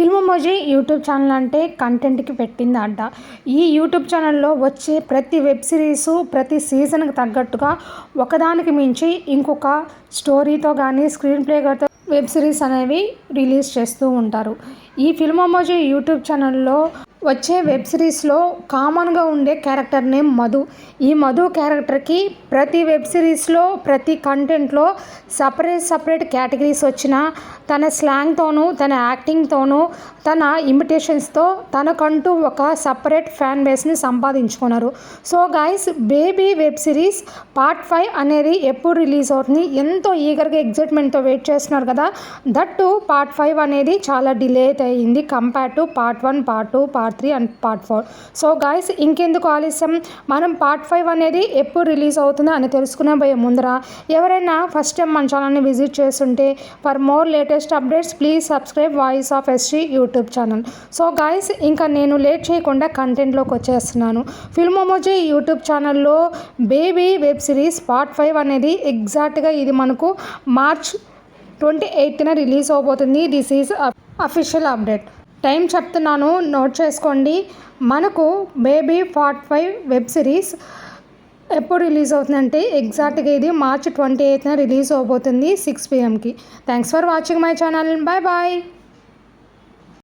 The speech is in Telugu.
ఫిల్మోమోజీ యూట్యూబ్ ఛానల్ అంటే కంటెంట్కి పెట్టింది అడ్డ. ఈ యూట్యూబ్ ఛానల్లో వచ్చే ప్రతి వెబ్ సిరీసు ప్రతి సీజన్కి తగ్గట్టుగా ఒకదానికి మించి ఇంకొక స్టోరీతో కానీ స్క్రీన్ ప్లేతో వెబ్ సిరీస్ అనేవి రిలీజ్ చేస్తూ ఉంటారు. ఈ ఫిల్మోమోజీ యూట్యూబ్ ఛానల్లో వచ్చే వెబ్ సిరీస్లో కామన్గా ఉండే క్యారెక్టర్ నేమ్ మధు. ఈ మధు క్యారెక్టర్కి ప్రతి వెబ్ సిరీస్లో ప్రతి కంటెంట్లో సపరేట్ కేటగిరీస్ వచ్చిన తన స్లాంగ్తోనూ తన యాక్టింగ్తోనూ తన ఇమిటేషన్స్తో తనకంటూ ఒక సపరేట్ ఫ్యాన్ బేస్ని సంపాదించుకున్నారు. So guys, baby web series part 5 అనేది ఎప్పుడు రిలీజ్ అవుతుంది, ఎంతో ఈగర్గా ఎగ్జైట్మెంట్తో వెయిట్ చేస్తున్నారు కదా. దట్టు పార్ట్ 5 అనేది చాలా డిలే అయ్యింది compare to part 1, part 2, part 3 and part 4. So guys, ఇంకెందుకు ఆలస్యం, మనం పార్ట్ 5 అనేది ఎప్పుడు రిలీజ్ అవుతుందో అని తెలుసుకునే పోయే ముందర ఎవరైనా ఫస్ట్ టైం మన ఛానల్ని విజిట్ చేస్తుంటే for more latest updates please subscribe voice of SG YouTube channel. So guys, ఇంకా నేను లేట్ చేయకుండా కంటెంట్లోకి వచ్చేస్తున్నాను. ఫిల్మోమోజీ యూట్యూబ్ ఛానల్లో బేబీ వెబ్ సిరీస్ పార్ట్ 5 అనేది ఎగ్జాక్ట్గా ఇది మనకు మార్చ్ 28న రిలీజ్ అవబోతుంది. This is official update. Time చెప్తున్నాను, నోట్ చేసుకోండి. మనకు బేబీ పార్ట్ 5 వెబ్ సిరీస్ ఎప్పుడు రిలీజ్ అవుతుందంటే ఎగ్జాక్ట్గా ఇది మార్చ్ 28న రిలీజ్ అవబోతుంది 6 PM. Thanks for watching my channel. Bye bye.